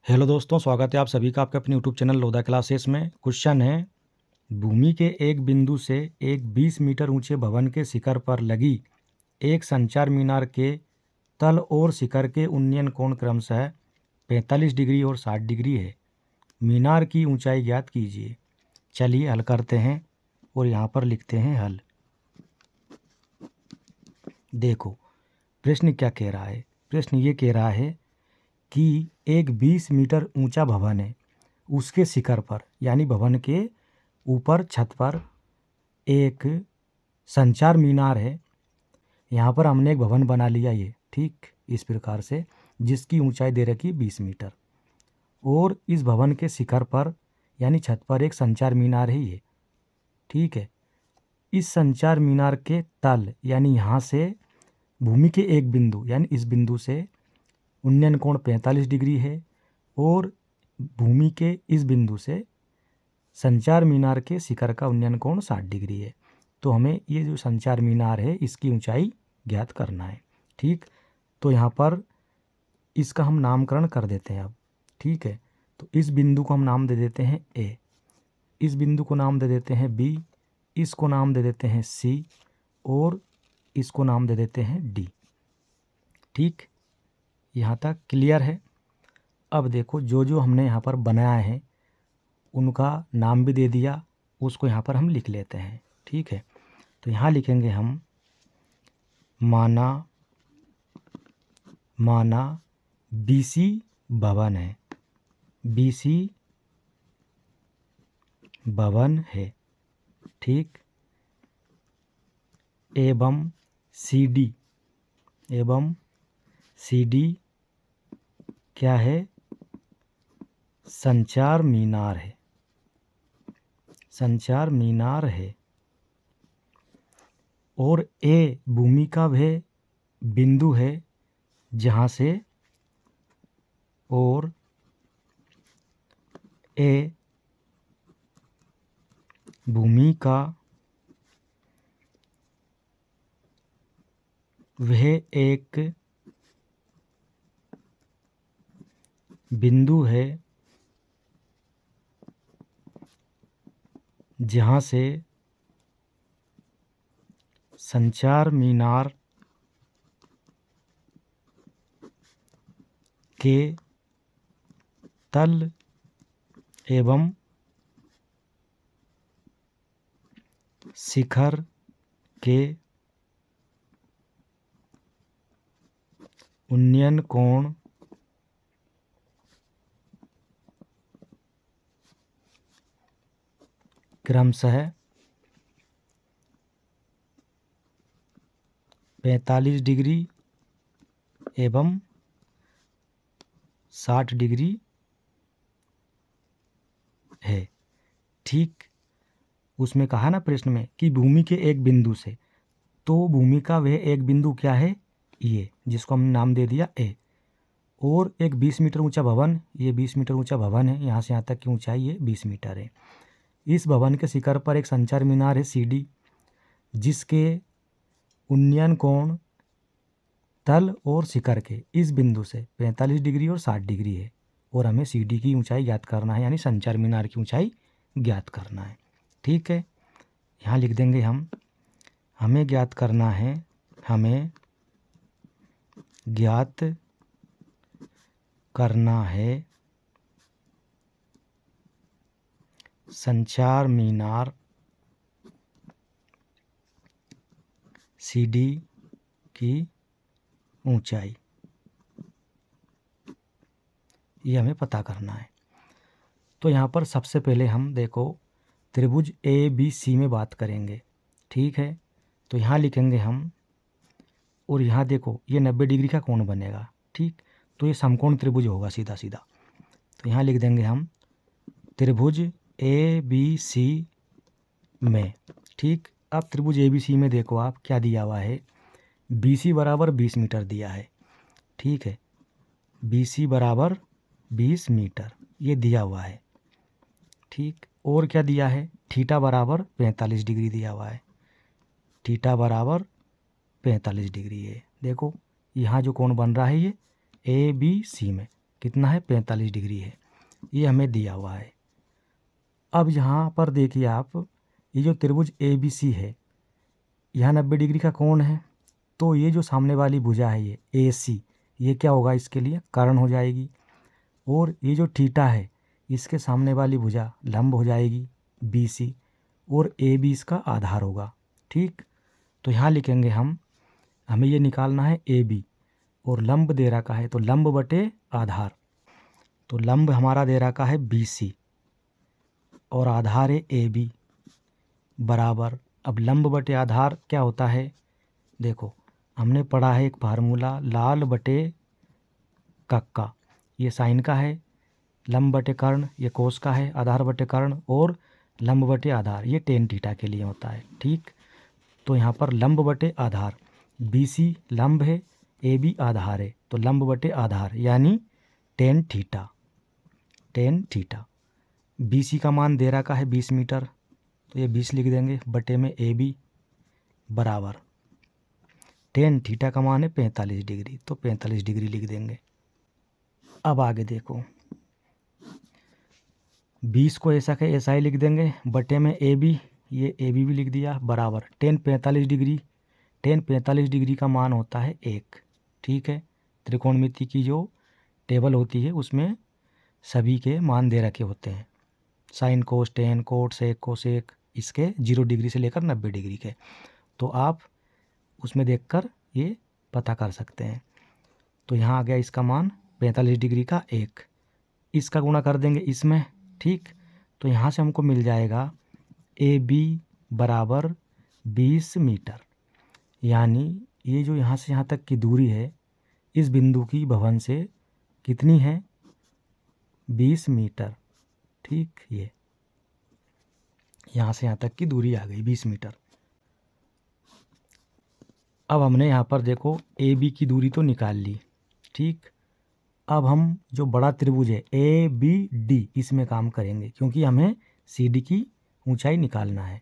Hello दोस्तों, स्वागत है आप सभी का आपके अपने यूट्यूब चैनल लोधा क्लासेस में। क्वेश्चन है, भूमि के एक बिंदु से एक 20 मीटर ऊंचे भवन के शिखर पर लगी एक संचार मीनार के तल और शिखर के उन्नयन कोण क्रमशः 45 डिग्री और 60 डिग्री है। मीनार की ऊंचाई ज्ञात कीजिए। चलिए हल करते हैं और यहाँ पर लिखते हैं हल। देखो प्रश्न क्या कह रहा है। प्रश्न ये कह रहा है कि एक 20 मीटर ऊंचा भवन है, उसके शिखर पर यानी भवन के ऊपर छत पर एक संचार मीनार है। यहाँ पर हमने एक भवन बना लिया, ये ठीक इस प्रकार से, जिसकी ऊंचाई दे रखी 20 मीटर और इस भवन के शिखर पर यानी छत पर एक संचार मीनार है ये, ठीक है। इस संचार मीनार के तल यानी यहाँ से भूमि के एक बिंदु यानी इस बिंदु से उन्नयन कोण 45 डिग्री है और भूमि के इस बिंदु से संचार मीनार के शिखर का उन्नयन कोण 60 डिग्री है। तो हमें ये जो संचार मीनार है इसकी ऊंचाई ज्ञात करना है, ठीक। तो यहाँ पर इसका हम नामकरण कर देते हैं अब, ठीक है। तो इस बिंदु को हम नाम दे देते हैं ए, इस बिंदु को नाम दे देते हैं बी, इसको नाम दे देते हैं सी और इसको नाम दे देते हैं डी, ठीक। यहाँ तक क्लियर है। अब देखो जो जो हमने यहाँ पर बनाया है उनका नाम भी दे दिया, उसको यहाँ पर हम लिख लेते हैं, ठीक है। तो यहाँ लिखेंगे हम माना बीसी भवन है, बीसी भवन है, ठीक। एवं सीडी क्या है, संचार मीनार है, संचार मीनार है। और ए भूमि का वह बिंदु है जहाँ से, और ए भूमि का वह एक बिंदु है जहाँ से संचार मीनार के तल एवं शिखर के उन्नयन कोण क्रमशः 45 डिग्री एवं 60 डिग्री है, ठीक। उसमें कहा ना प्रश्न में कि भूमि के एक बिंदु से, तो भूमि का वह एक बिंदु क्या है, ये जिसको हमने नाम दे दिया ए। और एक 20 मीटर ऊंचा भवन, ये 20 मीटर ऊंचा भवन है, यहाँ से यहाँ तक की ऊंचाई ये 20 मीटर है। इस भवन के शिखर पर एक संचार मीनार है सीडी, जिसके उन्नयन कोण तल और शिखर के इस बिंदु से 45 डिग्री और 60 डिग्री है। और हमें सीडी की ऊंचाई ज्ञात करना है, यानी संचार मीनार की ऊंचाई ज्ञात करना है, ठीक है। यहाँ लिख देंगे हम, हमें ज्ञात करना है, हमें ज्ञात करना है संचार मीनार सीडी की ऊंचाई, ये हमें पता करना है। तो यहाँ पर सबसे पहले हम देखो त्रिभुज ए बी सी में बात करेंगे, ठीक है। तो यहाँ लिखेंगे हम, और यहाँ देखो ये 90 डिग्री का कोण बनेगा, ठीक। तो ये समकोण त्रिभुज होगा सीधा सीधा। तो यहाँ लिख देंगे हम त्रिभुज ए बी सी में, ठीक। अब त्रिभुज ए बी सी में देखो आप क्या दिया हुआ है, बी सी बराबर 20 मीटर दिया है, ठीक है। बी सी बराबर 20 मीटर ये दिया हुआ है, ठीक। और क्या दिया है, थीटा बराबर 45 डिग्री दिया हुआ है, थीटा बराबर 45 डिग्री है। देखो यहाँ जो कोण बन रहा है ये ए बी सी में कितना है 45 डिग्री है, ये हमें दिया हुआ है। अब यहाँ पर देखिए आप, ये जो त्रिभुज ABC है, यहाँ 90 डिग्री का कोण है, तो ये जो सामने वाली भुजा है ये AC, ये क्या होगा, इसके लिए कर्ण हो जाएगी। और ये जो थीटा है, इसके सामने वाली भुजा लंब हो जाएगी BC, और AB इसका आधार होगा। ठीक, तो यहाँ लिखेंगे हमें ये निकालना है AB, और लंब दे रखा है तो लंब बटे आधार, तो लंब हमारा दे रखा है BC और आधार है AB बराबर, अब लंब बटे आधार क्या होता है, देखो हमने पढ़ा है एक फार्मूला, लाल बटे कक्का, ये साइन का है, लंब बटे कर्ण ये कोस का है, आधार बटे कर्ण, और लंब बटे आधार ये टेन थीटा के लिए होता है। ठीक, तो यहाँ पर लंब बटे आधार, BC लंब है, AB आधार है, तो लंब बटे आधार यानी टेन थीटा। BC का मान दे रखा है 20 मीटर, तो ये 20 लिख देंगे, बटे में AB बराबर टेन थीटा का मान है 45 डिग्री, तो 45 डिग्री लिख देंगे। अब आगे देखो, 20 को ऐसा के ऐसा ही लिख देंगे, बटे में AB, ये AB भी लिख दिया, बराबर टेन 45 डिग्री, टेन 45 डिग्री का मान होता है 1। ठीक है, त्रिकोणमिति की जो टेबल होती है उसमें सभी के मान दे रखे होते हैं, sine cos tan cot sec cosec, इसके 0 डिग्री से लेकर 90 डिग्री के, तो आप उसमें देखकर ये पता कर सकते हैं। तो यहाँ आ गया इसका मान 45 डिग्री का 1, इसका गुणा कर देंगे इसमें। ठीक, तो यहाँ से हमको मिल जाएगा AB बराबर 20 मीटर, यानी ये जो यहाँ से यहाँ तक की दूरी है इस बिंदु की भवन से कितनी है, 20 मीटर। ठीक, ये यहाँ से यहाँ तक की दूरी आ गई 20 मीटर। अब हमने यहाँ पर देखो AB की दूरी तो निकाल ली। ठीक, अब हम जो बड़ा त्रिभुज है ABD इसमें काम करेंगे, क्योंकि हमें CD की ऊंचाई निकालना है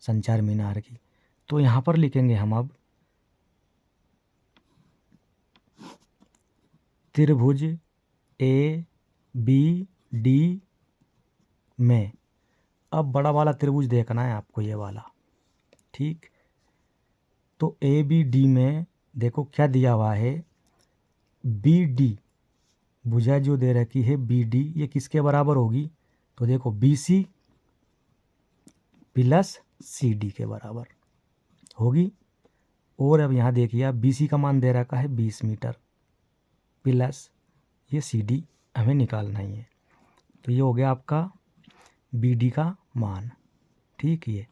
संचार मीनार की। तो यहाँ पर लिखेंगे हम अब त्रिभुज ABD में, अब बड़ा वाला त्रिभुज देखना है आपको, ये वाला। ठीक, तो ABD में देखो क्या दिया हुआ है, BD भुजा जो दे रखी है BD, ये किसके बराबर होगी, तो देखो BC प्लस CD के बराबर होगी। और अब यहाँ देखिए BC का मान दे रखा है 20 मीटर, प्लस ये CD हमें निकालना ही है, तो ये हो गया आपका BD का मान। ठीक, ये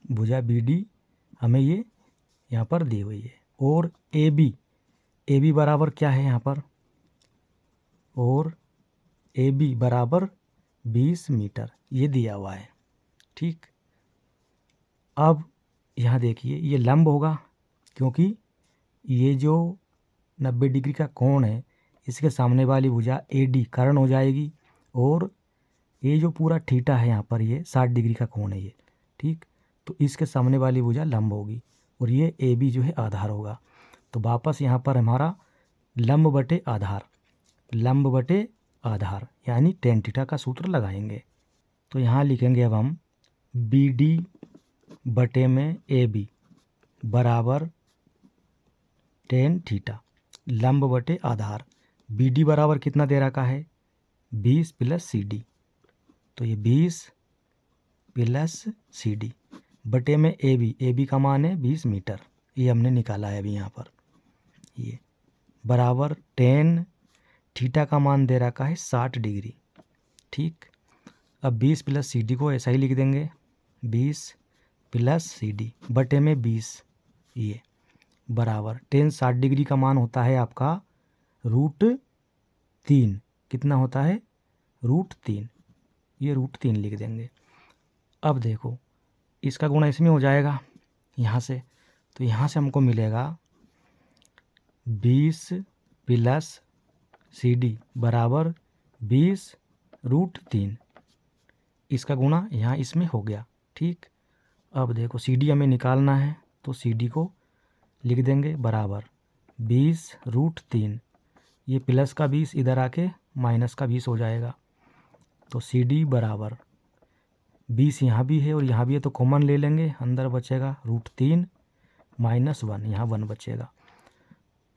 भुजा BD हमें ये यहाँ पर दी हुई है, और AB बराबर क्या है यहाँ पर, और AB बराबर 20 मीटर ये दिया हुआ है। ठीक, अब यहाँ देखिए ये लंब होगा, क्योंकि ये जो 90 डिग्री का कोण है इसके सामने वाली भुजा AD कर्ण हो जाएगी, और ये जो पूरा थीटा है यहाँ पर ये 60 डिग्री का कोण है ये। ठीक, तो इसके सामने वाली भुजा लंब होगी, और ये AB जो है आधार होगा। तो वापस यहाँ पर हमारा लंब बटे आधार यानी टेन थीटा का सूत्र लगाएंगे। तो यहाँ लिखेंगे अब हम BD बटे में AB बराबर टेन थीटा, लंब बटे आधार। BD बराबर कितना दे रखा है, 20 प्लस CD, तो ये 20 प्लस CD बटे में AB का मान है 20 मीटर, ये हमने निकाला है अभी यहाँ पर, ये बराबर टेन थीटा का मान दे रखा है 60 डिग्री। ठीक, अब 20 प्लस CD को ऐसा ही लिख देंगे, 20 प्लस CD बटे में 20, ये बराबर टेन 60 डिग्री का मान होता है आपका √3, कितना होता है, √3, ये √3 लिख देंगे। अब देखो इसका गुणा इसमें हो जाएगा यहाँ से, तो यहाँ से हमको मिलेगा 20 प्लस CD बराबर 20 √3, इसका गुणा यहाँ इसमें हो गया। ठीक, अब देखो CD हमें निकालना है, तो CD को लिख देंगे बराबर 20 √3 ये प्लस का 20 इधर आके माइनस का 20 हो जाएगा। तो सी डी बराबर 20 यहाँ भी है और यहाँ भी है, तो कॉमन ले लेंगे, अंदर बचेगा √3 माइनस 1, यहाँ 1 बचेगा।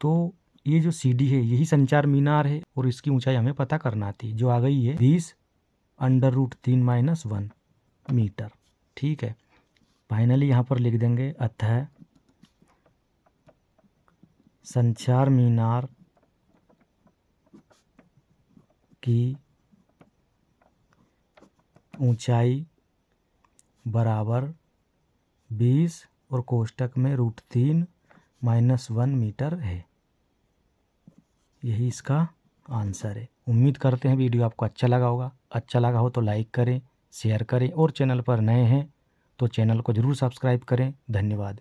तो ये जो सी डी है यही संचार मीनार है और इसकी ऊंचाई हमें पता करना थी, जो आ गई है 20√3 माइनस 1 मीटर। ठीक है, फाइनली यहाँ पर लिख देंगे, अतः संचार मीनार की ऊंचाई बराबर 20 और कोष्टक में √3 माइनस 1 मीटर है। यही इसका आंसर है। उम्मीद करते हैं वीडियो आपको अच्छा लगा होगा। अच्छा लगा हो तो लाइक करें, शेयर करें और चैनल पर नए हैं तो चैनल को ज़रूर सब्सक्राइब करें। धन्यवाद।